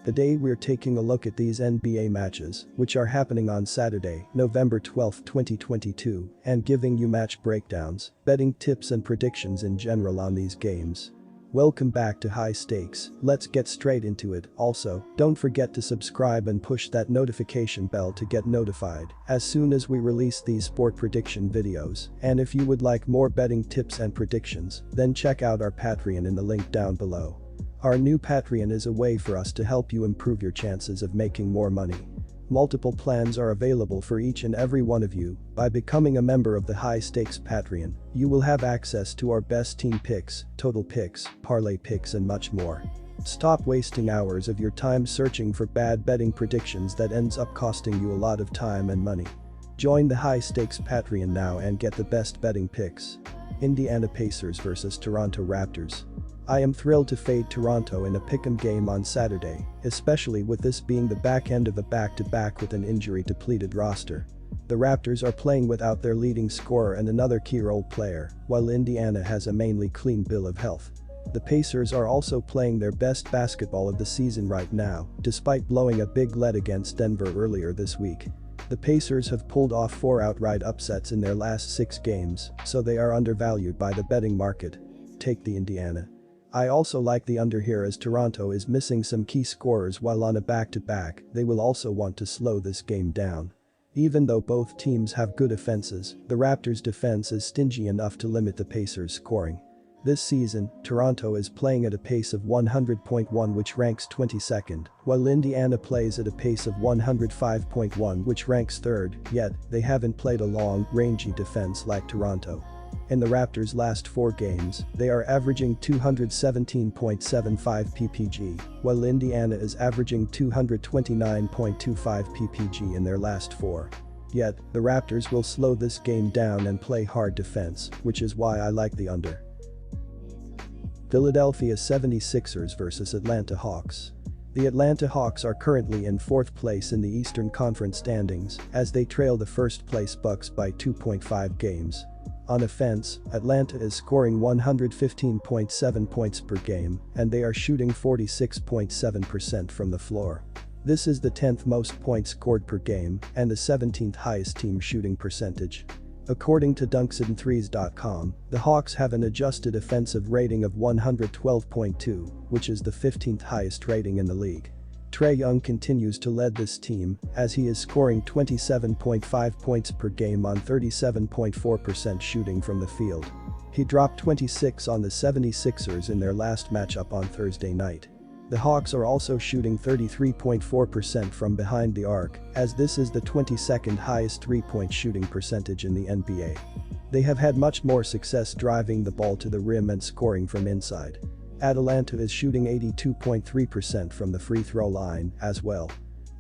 Today we're taking a look at these NBA matches, which are happening on Saturday, November 12, 2022, and giving you match breakdowns, betting tips and predictions in general on these games. Welcome back to High Stakes, let's get straight into it. Also, don't forget to subscribe and push that notification bell to get notified as soon as we release these sport prediction videos. And if you would like more betting tips and predictions, then check out our Patreon in the link down below. Our new Patreon is a way for us to help you improve your chances of making more money. Multiple plans are available for each and every one of you. By becoming a member of the High Stakes Patreon, you will have access to our best team picks, total picks, parlay picks and much more. Stop wasting hours of your time searching for bad betting predictions that ends up costing you a lot of time and money. Join the High Stakes Patreon now and get the best betting picks. Indiana Pacers vs Toronto Raptors. I am thrilled to fade Toronto in a pick'em game on Saturday, especially with this being the back end of a back-to-back with an injury-depleted roster. The Raptors are playing without their leading scorer and another key role player, while Indiana has a mainly clean bill of health. The Pacers are also playing their best basketball of the season right now, despite blowing a big lead against Denver earlier this week. The Pacers have pulled off 4 outright upsets in their last 6 games, so they are undervalued by the betting market. Take the Indiana. I also like the under here as Toronto is missing some key scorers while on a back-to-back. They will also want to slow this game down. Even though both teams have good offenses, the Raptors' defense is stingy enough to limit the Pacers' scoring. This season, Toronto is playing at a pace of 100.1 which ranks 22nd, while Indiana plays at a pace of 105.1 which ranks 3rd, yet they haven't played a long, rangy defense like Toronto. In the Raptors' last 4 games, they are averaging 217.75 ppg, while Indiana is averaging 229.25 ppg in their last 4. Yet, the Raptors will slow this game down and play hard defense, which is why I like the under. Philadelphia 76ers vs Atlanta Hawks. The Atlanta Hawks are currently in 4th place in the Eastern Conference standings as they trail the first-place Bucks by 2.5 games. On offense, Atlanta is scoring 115.7 points per game, and they are shooting 46.7% from the floor. This is the 10th most points scored per game and the 17th highest team shooting percentage. According to dunksandthrees.com, the Hawks have an adjusted offensive rating of 112.2, which is the 15th highest rating in the league. Trae Young continues to lead this team as he is scoring 27.5 points per game on 37.4% shooting from the field. He dropped 26 on the 76ers in their last matchup on Thursday night. The Hawks are also shooting 33.4% from behind the arc, as this is the 22nd highest three-point shooting percentage in the NBA. They have had much more success driving the ball to the rim and scoring from inside. Atlanta is shooting 82.3% from the free throw line as well.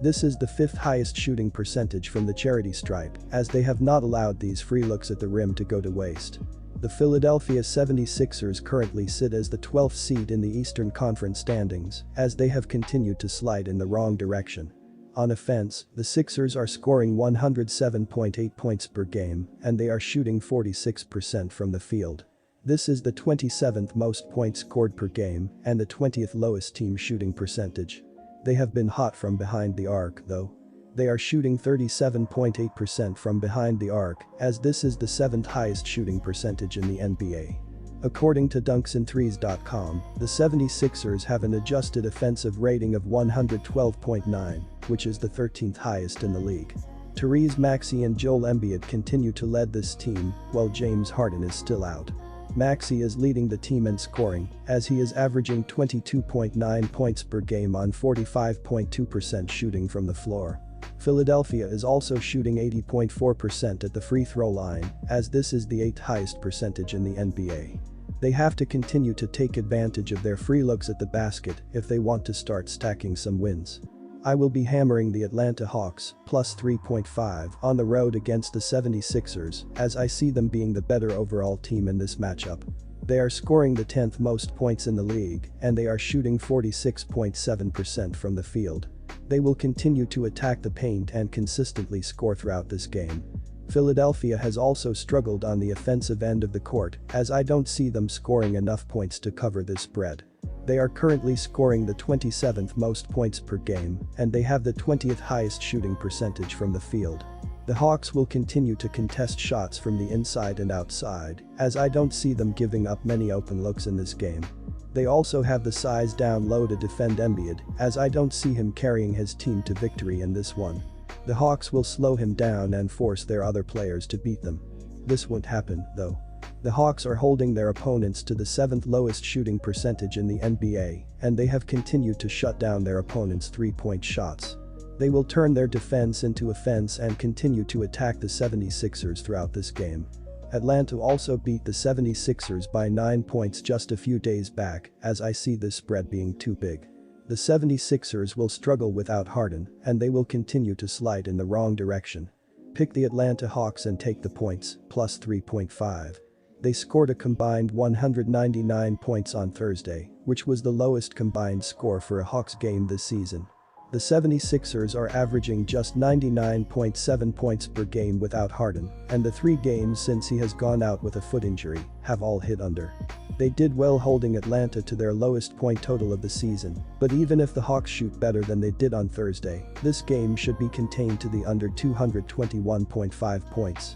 This is the 5th highest shooting percentage from the charity stripe, as they have not allowed these free looks at the rim to go to waste. The Philadelphia 76ers currently sit as the 12th seed in the Eastern Conference standings, as they have continued to slide in the wrong direction. On offense, the Sixers are scoring 107.8 points per game, and they are shooting 46% from the field. This is the 27th most points scored per game and the 20th lowest team shooting percentage. They have been hot from behind the arc, though. They are shooting 37.8% from behind the arc, as this is the 7th highest shooting percentage in the NBA. According to dunksandthrees.com, the 76ers have an adjusted offensive rating of 112.9, which is the 13th highest in the league. Tyrese Maxey and Joel Embiid continue to lead this team, while James Harden is still out. Maxey is leading the team in scoring, as he is averaging 22.9 points per game on 45.2% shooting from the floor. Philadelphia is also shooting 80.4% at the free throw line, as this is the 8th highest percentage in the NBA. They have to continue to take advantage of their free looks at the basket if they want to start stacking some wins. I will be hammering the Atlanta Hawks, plus 3.5 on the road against the 76ers, as I see them being the better overall team in this matchup. They are scoring the 10th most points in the league, and they are shooting 46.7% from the field. They will continue to attack the paint and consistently score throughout this game. Philadelphia has also struggled on the offensive end of the court, as I don't see them scoring enough points to cover this spread. They are currently scoring the 27th most points per game, and they have the 20th highest shooting percentage from the field. The Hawks will continue to contest shots from the inside and outside, as I don't see them giving up many open looks in this game. They also have the size down low to defend Embiid, as I don't see him carrying his team to victory in this one. The Hawks will slow him down and force their other players to beat them. This won't happen, though. The Hawks are holding their opponents to the 7th lowest shooting percentage in the NBA, and they have continued to shut down their opponents' three-point shots. They will turn their defense into offense and continue to attack the 76ers throughout this game. Atlanta also beat the 76ers by 9 points just a few days back, as I see this spread being too big. The 76ers will struggle without Harden, and they will continue to slide in the wrong direction. Pick the Atlanta Hawks and take the points, plus 3.5. They scored a combined 199 points on Thursday, which was the lowest combined score for a Hawks game this season. The 76ers are averaging just 99.7 points per game without Harden, and the 3 games since he has gone out with a foot injury have all hit under. They did well holding Atlanta to their lowest point total of the season, but even if the Hawks shoot better than they did on Thursday, this game should be contained to the under 221.5 points.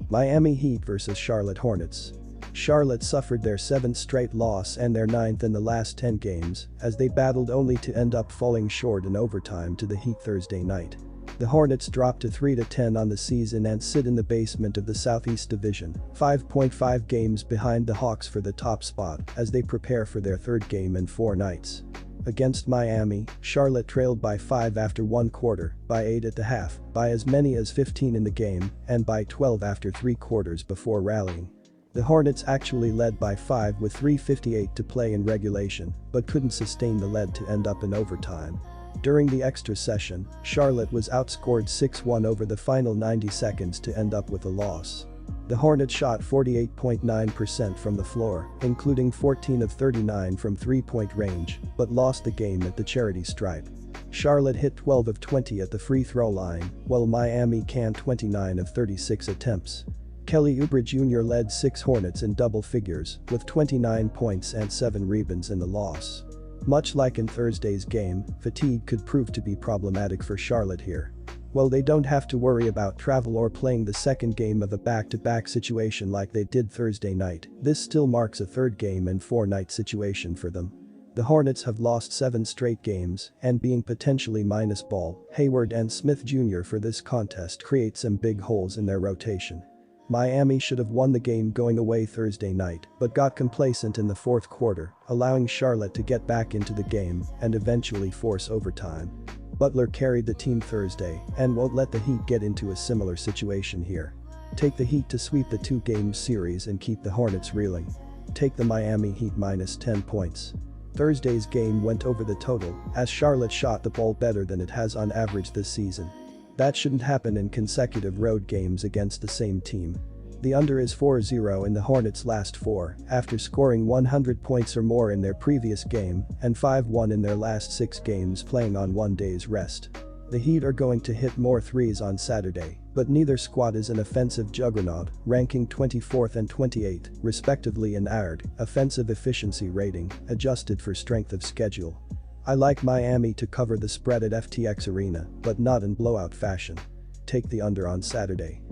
Miami Heat vs Charlotte Hornets. Charlotte suffered their 7th straight loss and their 9th in the last 10 games, as they battled only to end up falling short in overtime to the Heat Thursday night. The Hornets dropped to 3-10 on the season and sit in the basement of the Southeast Division, 5.5 games behind the Hawks for the top spot as they prepare for their 3rd game in 4 nights. Against Miami, Charlotte trailed by 5 after 1 quarter, by 8 at the half, by as many as 15 in the game, and by 12 after 3 quarters before rallying. The Hornets actually led by 5 with 3:58 to play in regulation, but couldn't sustain the lead to end up in overtime. During the extra session, Charlotte was outscored 6-1 over the final 90 seconds to end up with a loss. The Hornets shot 48.9% from the floor, including 14 of 39 from three-point range, but lost the game at the charity stripe. Charlotte hit 12 of 20 at the free throw line, while Miami canned 29 of 36 attempts. Kelly Oubre Jr. led 6 Hornets in double figures, with 29 points and 7 rebounds in the loss. Much like in Thursday's game, fatigue could prove to be problematic for Charlotte here. While they don't have to worry about travel or playing the second game of a back-to-back situation like they did Thursday night, this still marks a 3rd game in 4-night situation for them. The Hornets have lost 7 straight games, and being potentially minus Ball, Hayward and Smith Jr. for this contest creates some big holes in their rotation. Miami should have won the game going away Thursday night, but got complacent in the 4th quarter, allowing Charlotte to get back into the game and eventually force overtime. Butler carried the team Thursday and won't let the Heat get into a similar situation here. Take the Heat to sweep the 2-game series and keep the Hornets reeling. Take the Miami Heat minus 10 points. Thursday's game went over the total, as Charlotte shot the ball better than it has on average this season. That shouldn't happen in consecutive road games against the same team. The under is 4-0 in the Hornets' last 4, after scoring 100 points or more in their previous game, and 5-1 in their last 6 games playing on 1 day's rest. The Heat are going to hit more threes on Saturday, but neither squad is an offensive juggernaut, ranking 24th and 28th, respectively in ARD, offensive efficiency rating, adjusted for strength of schedule. I like Miami to cover the spread at FTX Arena, but not in blowout fashion. Take the under on Saturday.